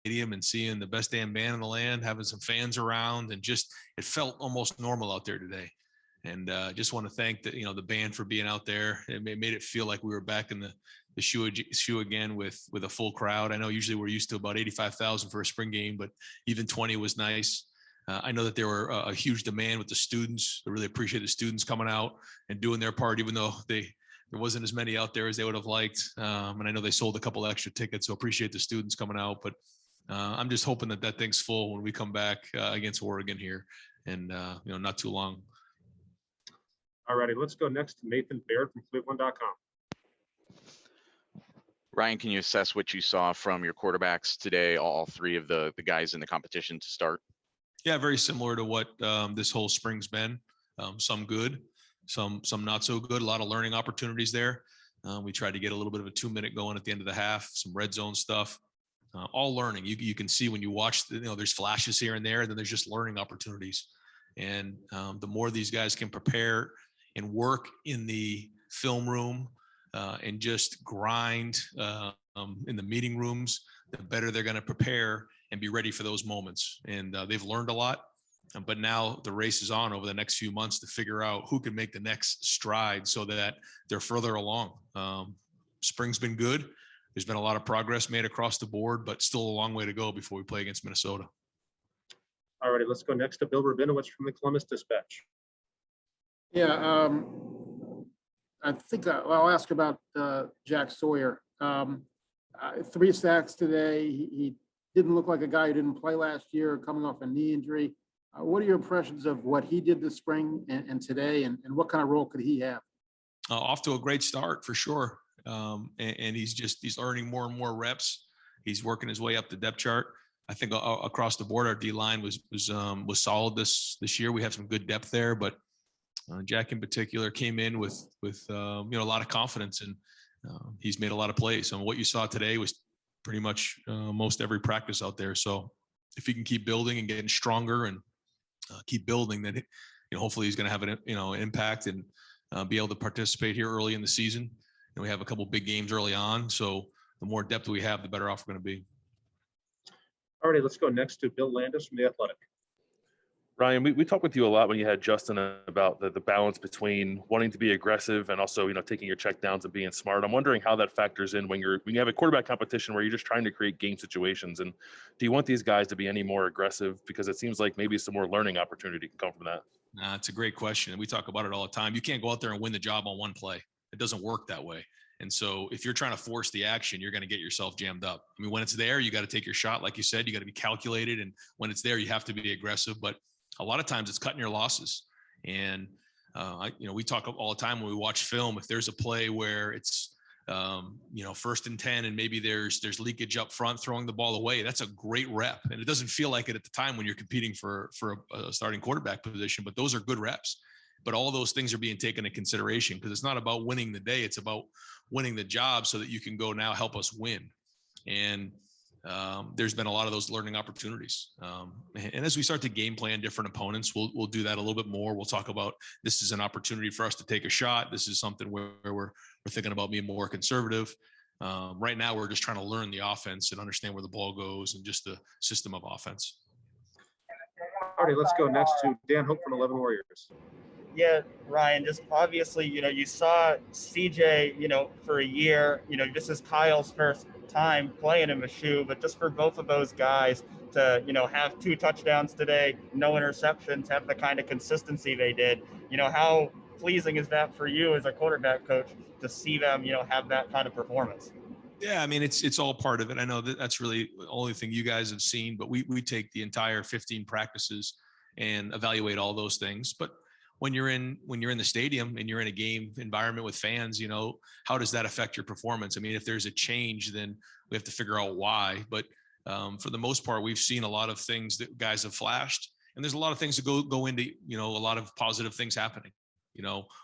stadium and seeing the best damn band in the land, having some fans around, and just it felt almost normal out there today. And just want to thank the band for being out there. It made it feel like we were back in the shoe again with a full crowd. I know usually we're used to about 85,000 for a spring game, but even 20 was nice. I know that there were a huge demand with the students. I really appreciate the students coming out and doing their part, even though there wasn't as many out there as they would have liked. And I know they sold a couple of extra tickets, so appreciate the students coming out. But I'm just hoping that thing's full when we come back against Oregon here, and not too long. All righty, let's go next to Nathan Baird from Cleveland.com. Ryan, can you assess what you saw from your quarterbacks today, all three of the guys in the competition to start? Yeah, very similar to what this whole spring's been. Some good, some not so good. A lot of learning opportunities there. We tried to get a little bit of a 2-minute going at the end of the half, some red zone stuff. All learning. You can see when you watch, there's flashes here and there, and then there's just learning opportunities. And the more these guys can prepare and work in the film room and just grind in the meeting rooms, the better they're going to prepare and be ready for those moments. And they've learned a lot, but now the race is on over the next few months to figure out who can make the next stride so that they're further along. Spring's been good. There's been a lot of progress made across the board, but still a long way to go before we play against Minnesota. All righty, let's go next to Bill Rabinowitz from the Columbus Dispatch. Yeah, I think I'll ask about Jack Sawyer. 3 sacks today. He didn't look like a guy who didn't play last year, coming off a knee injury. What are your impressions of what he did this spring and today, and what kind of role could he have? Off to a great start for sure. And he's earning more and more reps. He's working his way up the depth chart. I think across the board, our D line was solid this year. We have some good depth there, but Jack in particular came in with a lot of confidence, and he's made a lot of plays. And what you saw today was pretty much most every practice out there. So if he can keep building and getting stronger and keep building, then hopefully he's going to have an impact and be able to participate here early in the season. And we have a couple big games early on, so the more depth we have, the better off we're going to be. All right, let's go next to Bill Landis from The Athletic. Ryan, we talked with you a lot when you had Justin about the balance between wanting to be aggressive and also, taking your check downs and being smart. I'm wondering how that factors in when you have a quarterback competition where you're just trying to create game situations. And do you want these guys to be any more aggressive? Because it seems like maybe some more learning opportunity can come from that. It's a great question. And we talk about it all the time. You can't go out there and win the job on one play. It doesn't work that way. And so if you're trying to force the action, you're going to get yourself jammed up. I mean, when it's there, you got to take your shot. Like you said, you got to be calculated. And when it's there, you have to be aggressive. But a lot of times it's cutting your losses. And, we talk all the time when we watch film, if there's a play where it's, 1st and 10, and maybe there's leakage up front, throwing the ball away, that's a great rep. And it doesn't feel like it at the time when you're competing for a starting quarterback position, but those are good reps. But all those things are being taken into consideration because it's not about winning the day. It's about winning the job so that you can go now help us win. And there's been a lot of those learning opportunities. And as we start to game plan different opponents, we'll do that a little bit more. We'll talk about this is an opportunity for us to take a shot. This is something where we're thinking about being more conservative. Right now, we're just trying to learn the offense and understand where the ball goes and just the system of offense. All right, let's go next to Dan Hope from 11 Warriors. Yeah, Ryan, just obviously, you saw CJ, for a year, this is Kyle's first time playing in Mizzou, but just for both of those guys to, have 2 touchdowns today, no interceptions, have the kind of consistency they did, how pleasing is that for you as a quarterback coach to see them, have that kind of performance? Yeah, I mean, it's all part of it. I know that's really the only thing you guys have seen, but we take the entire 15 practices and evaluate all those things. But when you're in the stadium and you're in a game environment with fans, how does that affect your performance? I mean, if there's a change, then we have to figure out why. But for the most part, we've seen a lot of things that guys have flashed, and there's a lot of things that go into, a lot of positive things happening.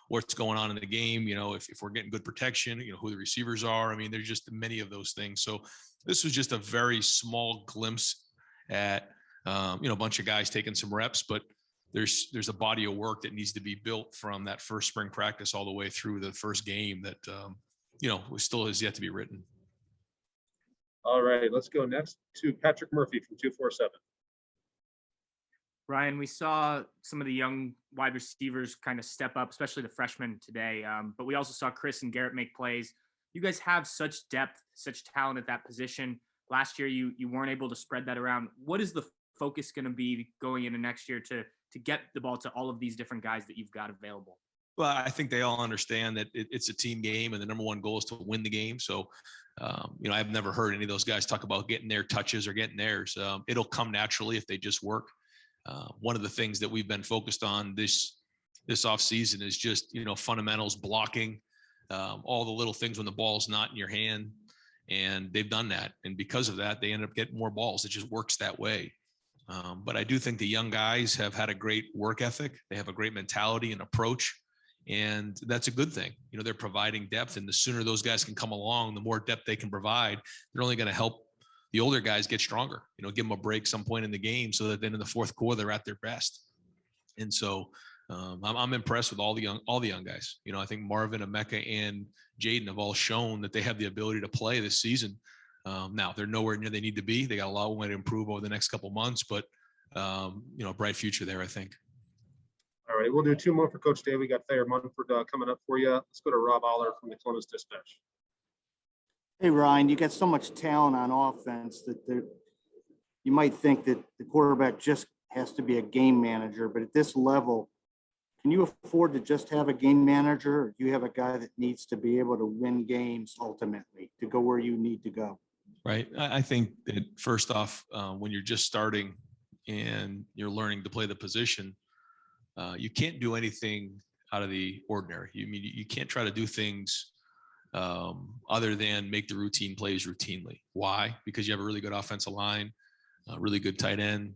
What's going on in the game, if we're getting good protection, who the receivers are. I mean, there's just many of those things. So this was just a very small glimpse at, a bunch of guys taking some reps, but there's a body of work that needs to be built from that first spring practice all the way through the first game that, still has yet to be written. All right, let's go next to Patrick Murphy from 247. Ryan, we saw some of the young wide receivers kind of step up, especially the freshmen today. But we also saw Chris and Garrett make plays. You guys have such depth, such talent at that position. Last year, you weren't able to spread that around. What is the focus going to be going into next year to get the ball to all of these different guys that you've got available? Well, I think they all understand that it's a team game, and the number one goal is to win the game. So, I've never heard any of those guys talk about getting their touches or getting theirs. It'll come naturally if they just work. One of the things that we've been focused on this off season is just, fundamentals, blocking, all the little things when the ball's not in your hand, and they've done that. And because of that, they end up getting more balls. It just works that way. But I do think the young guys have had a great work ethic. They have a great mentality and approach, and that's a good thing. They're providing depth, and the sooner those guys can come along, the more depth they can provide. They're only going to help the older guys get stronger, give them a break some point in the game so that then in the fourth quarter, they're at their best. And so I'm impressed with all the young guys. I think Marvin, Emeka, and Jaden have all shown that they have the ability to play this season. Now they're nowhere near they need to be. They got a lot of way to improve over the next couple of months, but bright future there, I think. All right, we'll do two more for Coach Day. We got Thayer Munford coming up for you. Let's go to Rob Aller from the Columbus Dispatch. Hey, Ryan, you got so much talent on offense that you might think that the quarterback just has to be a game manager, but at this level, can you afford to just have a game manager, or do you have a guy that needs to be able to win games ultimately to go where you need to go? Right. I think that first off, when you're just starting and you're learning to play the position, you can't do anything out of the ordinary. You can't try to do things other than make the routine plays routinely. Why? Because you have a really good offensive line, a really good tight end.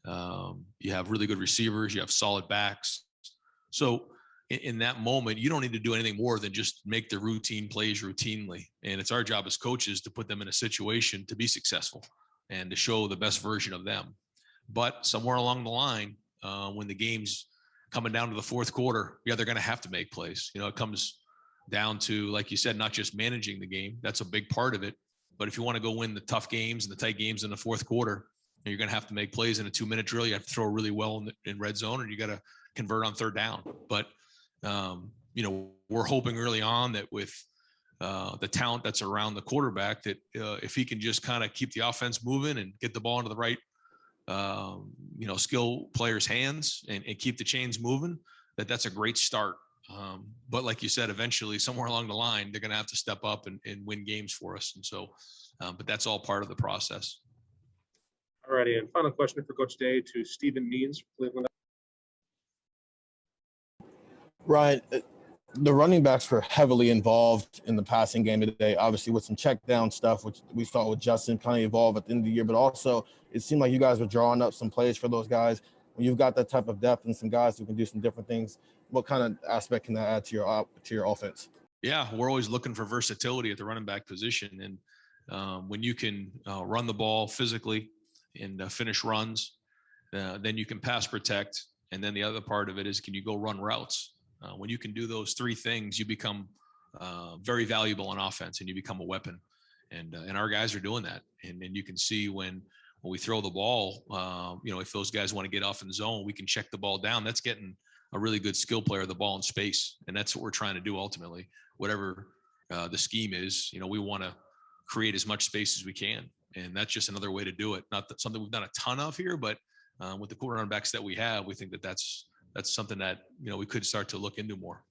You have really good receivers. You have solid backs. So in that moment, you don't need to do anything more than just make the routine plays routinely. And it's our job as coaches to put them in a situation to be successful and to show the best version of them. But somewhere along the line, when the game's coming down to the fourth quarter, they're going to have to make plays. It comes down to, like you said, not just managing the game. That's a big part of it. But if you want to go win the tough games and the tight games in the fourth quarter, you're going to have to make plays in a 2-minute drill. You have to throw really well in red zone, and you got to convert on third down. But, we're hoping early on that with the talent that's around the quarterback, that if he can just kind of keep the offense moving and get the ball into the right, skill players' hands and keep the chains moving, that's a great start. But like you said, eventually somewhere along the line, they're going to have to step up and win games for us. And so, but that's all part of the process. All righty, and final question for Coach Day to Stephen Means from Cleveland. Ryan, the running backs were heavily involved in the passing game today, obviously with some check down stuff, which we saw with Justin kind of evolve at the end of the year, but also it seemed like you guys were drawing up some plays for those guys. When you've got that type of depth and some guys who can do some different things, what kind of aspect can that add to your offense? Yeah, we're always looking for versatility at the running back position. And when you can run the ball physically and finish runs, then you can pass protect. And then the other part of it is, can you go run routes? When you can do those three things, you become very valuable on offense, and you become a weapon. And our guys are doing that. And you can see when we throw the ball, if those guys want to get off in the zone, we can check the ball down. That's getting a really good skill player the ball in space. And that's what we're trying to do ultimately. Whatever the scheme is, we want to create as much space as we can. And that's just another way to do it. Not that something we've done a ton of here, but with the quarter running backs that we have, we think that's something that, we could start to look into more.